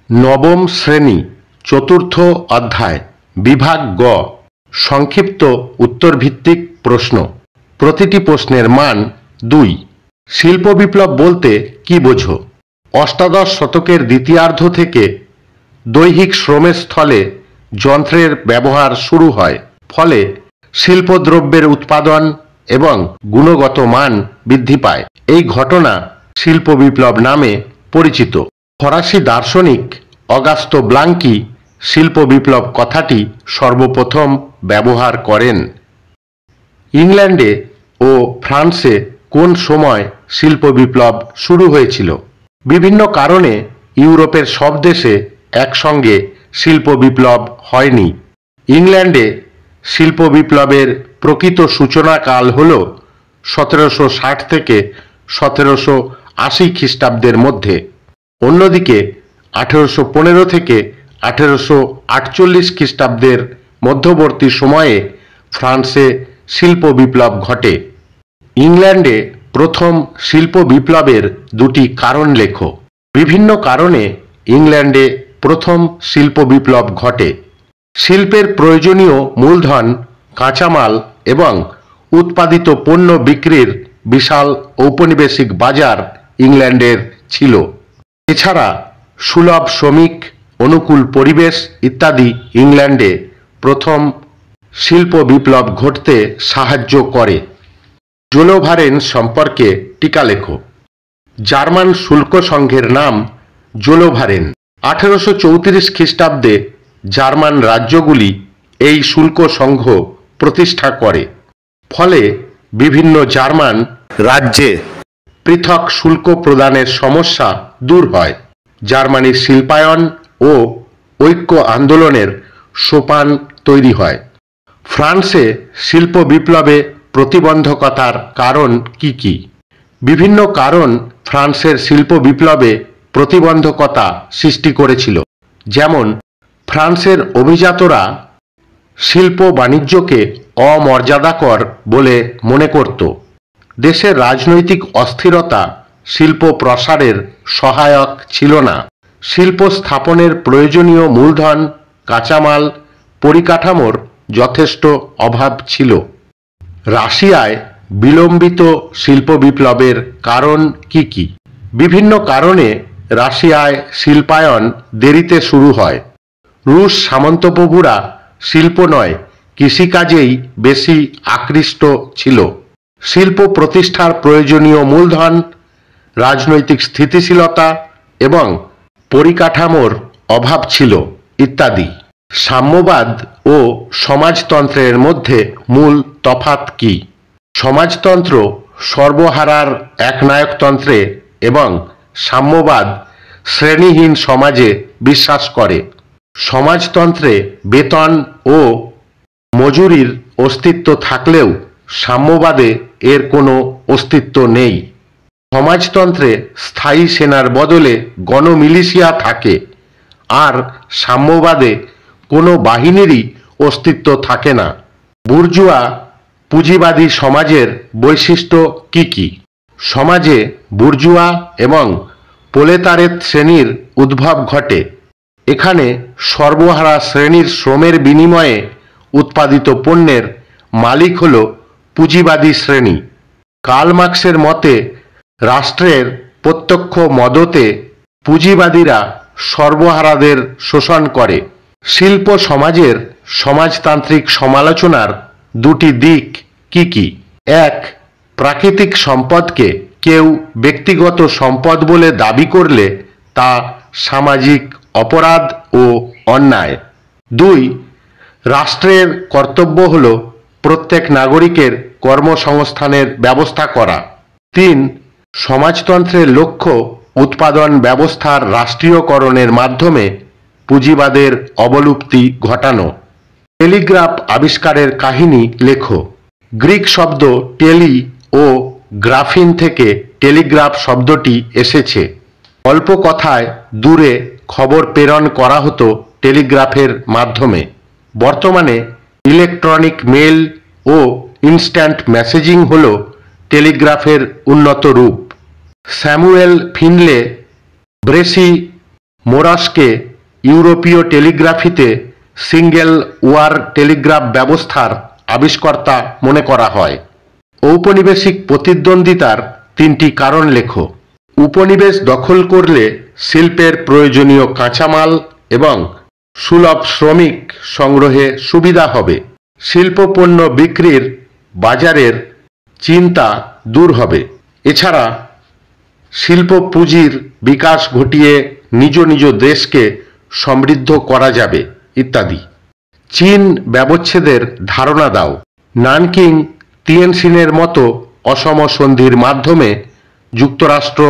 নবম শ্রেণী চতুর্থ অধ্যায় বিভাগ গ সংক্ষিপ্ত উত্তরভিত্তিক প্রশ্ন। প্রতিটি প্রশ্নের মান 2। শিল্প বিপ্লব বলতে কি বোঝো? অষ্টাদশ শতকের দ্বিতীয়ার্ধ থেকে দৈহিক শ্রমের স্থলে যন্ত্রের ব্যবহার শুরু হয়, ফলে শিল্পদ্রব্যের উৎপাদন এবং গুণগত মান বৃদ্ধি পায়। এই ঘটনা শিল্প বিপ্লব নামে পরিচিত। ফরাসি দার্শনিক অগাস্তো ব্লাঙ্কি শিল্প বিপ্লব কথাটি সর্বপ্রথম ব্যবহার করেন। ইংল্যান্ডে ও ফ্রান্সে কোন সময় শিল্প বিপ্লব শুরু হয়েছিল? বিভিন্ন কারণে ইউরোপের সব দেশে একসঙ্গে শিল্প বিপ্লব হয়নি। ইংল্যান্ডে শিল্প বিপ্লবের প্রকৃত সূচনাকাল হল 1760 থেকে 1780 খ্রিস্টাব্দের মধ্যে। অন্যদিকে 1815 থেকে 1848 খ্রিস্টাব্দের মধ্যবর্তী সময়ে ফ্রান্সে শিল্প বিপ্লব ঘটে। ইংল্যান্ডে প্রথম শিল্প বিপ্লবের 2টি কারণ লেখো। বিভিন্ন কারণে ইংল্যান্ডে প্রথম শিল্প বিপ্লব ঘটে। শিল্পের প্রয়োজনীয় মূলধন, কাঁচামাল এবং উৎপাদিত পণ্য বিক্রির বিশাল ঔপনিবেশিক বাজার ইংল্যান্ডের ছিল। এছাড়া সুলভ শ্রমিক, অনুকূল পরিবেশ ইত্যাদি ইংল্যান্ডে প্রথম শিল্প বিপ্লব ঘটতে সাহায্য করে। জুলো ভারেন সম্পর্কে টিকা লেখো। জার্মান শুল্ক সংঘের নাম জুলো ভারেন। 1834 খ্রিস্টাব্দে জার্মান রাজ্যগুলি এই শুল্ক সংঘ প্রতিষ্ঠা করে, ফলে বিভিন্ন জার্মান রাজ্যে পৃথক শুল্ক প্রদানের সমস্যা দূর হয়। জার্মানির শিল্পায়ন ও ঐক্য আন্দোলনের সোপান তৈরি হয়। ফ্রান্সে শিল্প বিপ্লবে প্রতিবন্ধকতার কারণ কি কি? বিভিন্ন কারণ ফ্রান্সের শিল্প বিপ্লবে প্রতিবন্ধকতা সৃষ্টি করেছিল। যেমন, ফ্রান্সের অভিজাতরা শিল্প বাণিজ্যকে অমর্যাদাকর বলে মনে করত। দেশের রাজনৈতিক অস্থিরতা শিল্প প্রসারের সহায়ক ছিল না। শিল্প স্থাপনের প্রয়োজনীয় মূলধন, কাঁচামাল, পরিকাঠামোর যথেষ্ট অভাব ছিল। রাশিয়ায় বিলম্বিত শিল্প বিপ্লবের কারণ কি কি? বিভিন্ন কারণে রাশিয়ায় শিল্পায়ন দেরিতে শুরু হয়। রুশ সামন্তপ্রভুরা শিল্প নয়, কৃষিকাজেই বেশি আকৃষ্ট ছিল। শিল্প প্রতিষ্ঠার প্রয়োজনীয় মূলধন, রাজনৈতিক স্থিতিশীলতা এবং পরিকাঠামোর অভাব ছিল ইত্যাদি। সাম্যবাদ ও সমাজতন্ত্রের মধ্যে মূল তফাৎ কি? সমাজতন্ত্র সর্বহারার একনায়কতন্ত্রে এবং সাম্যবাদ শ্রেণীহীন সমাজে বিশ্বাস করে। সমাজতন্ত্রে বেতন ও মজুরির অস্তিত্ব থাকলেও সাম্যবাদে এর কোনো অস্তিত্ব নেই। সমাজতন্ত্রে স্থায়ী সেনার বদলে গণমিলিশিয়া থাকে, আর সাম্যবাদে কোনো বাহিনীরই অস্তিত্ব থাকে না। বুর্জুয়া পুঁজিবাদী সমাজের বৈশিষ্ট্য কি কি? সমাজে বুর্জুয়া এবং প্রোলেতারেট শ্রেণীর উদ্ভব ঘটে। এখানে সর্বহারা শ্রেণীর শ্রমের বিনিময়ে উৎপাদিত পণ্যের মালিক হল পুঁজিবাদী শ্রেণী। কার্ল মার্ক্সের মতে রাষ্ট্রের প্রত্যক্ষ মদতে পুঁজিবাদীরা সর্বহারাদের শোষণ করে। শিল্প সমাজের সমাজতান্ত্রিক সমালোচনার 2টি দিক কি কি? 1. প্রাকৃতিক সম্পদকে কেউ ব্যক্তিগত সম্পদ বলে দাবি করলে তা সামাজিক অপরাধ ও অন্যায়। 2. রাষ্ট্রের কর্তব্য হল প্রত্যেক নাগরিকের কর্মসংস্থানের ব্যবস্থা করা। 3. সমাজতন্ত্রের লক্ষ্য উৎপাদন ব্যবস্থার রাষ্ট্রীয়করণের মাধ্যমে পুঁজিবাদের অবলুপ্তি ঘটানো। টেলিগ্রাফ আবিষ্কারের কাহিনী লেখো। গ্রিক শব্দ টেলি ও গ্রাফিন থেকে টেলিগ্রাফ শব্দটি এসেছে। অল্প কথায় দূরে খবর প্রেরণ করা হতো টেলিগ্রাফের মাধ্যমে। বর্তমানে ইলেকট্রনিক মেল ও ইনস্ট্যান্ট মেসেজিং হল টেলিগ্রাফের উন্নত রূপ। স্যামুয়েল ফিনলে ব্রেসি মোরাসকে ইউরোপীয় টেলিগ্রাফিতে সিঙ্গেল ওয়ার টেলিগ্রাফ ব্যবস্থার আবিষ্কর্তা মনে করা হয়। ঔপনিবেশিক প্রতিদ্বন্দ্বিতার 3টি কারণ লেখো। উপনিবেশ দখল করলে শিল্পের প্রয়োজনীয় কাঁচামাল এবং সুলভ শ্রমিক সংগ্রহে সুবিধা হবে। শিল্পপণ্য বিক্রির বাজারের চিন্তা দূর হবে। এছাড়া শিল্প পুঁজির বিকাশ ঘটিয়ে নিজ নিজ দেশকে সমৃদ্ধ করা যাবে ইত্যাদি। চীন ব্যবচ্ছেদের ধারণা দাও। নানকিং তিয়েনসিনের মতো অসম সন্ধির মাধ্যমে যুক্তরাষ্ট্র,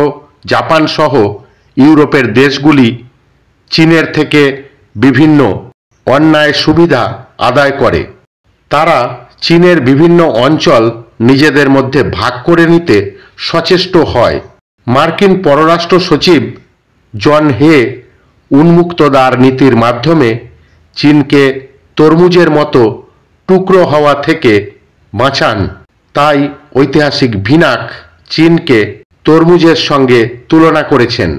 জাপান সহ ইউরোপের দেশগুলি চীনের থেকে বিভিন্ন অন্যায় সুবিধা আদায় করে। তারা চীনের বিভিন্ন অঞ্চল নিজেদের মধ্যে ভাগ করে নিতে সচেষ্ট হয়। মার্কিন পররাষ্ট্র সচিব জন হে উন্মুক্ত দ্বার নীতির মাধ্যমে চীনকে তরমুজের মতো টুকরো হওয়া থেকে বাঁচান। তাই ঐতিহাসিক ভিনাক চীনকে তরমুজের সঙ্গে তুলনা করেছেন।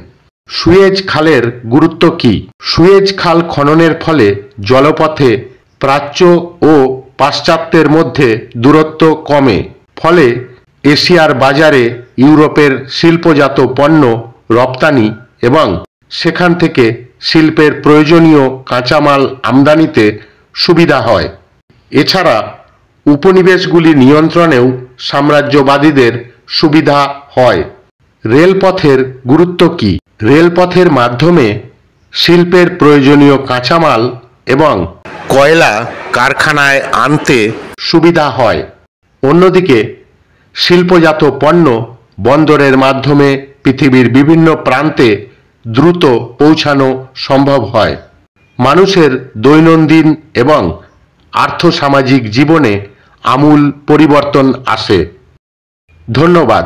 সুয়েজ খালের গুরুত্ব কি? সুয়েজ খাল খননের ফলে জলপথে প্রাচ্য ও পাশ্চাত্যের মধ্যে দূরত্ব কমে। ফলে এশিয়ার বাজারে ইউরোপের শিল্পজাত পণ্য রপ্তানি এবং সেখান থেকে শিল্পের প্রয়োজনীয় কাঁচামাল আমদানিতে সুবিধা হয়। এছাড়া উপনিবেশগুলি নিয়ন্ত্রণেও সাম্রাজ্যবাদীদের সুবিধা হয়। রেলপথের গুরুত্ব কি? রেলপথের মাধ্যমে শিল্পের প্রয়োজনীয় কাঁচামাল এবং কয়লা কারখানায় আনতে সুবিধা হয়। অন্যদিকে শিল্পজাত পণ্য বন্দরের মাধ্যমে পৃথিবীর বিভিন্ন প্রান্তে দ্রুত পৌঁছানো সম্ভব হয়। মানুষের দৈনন্দিন এবং আর্থসামাজিক জীবনে আমূল পরিবর্তন আসে। ধন্যবাদ।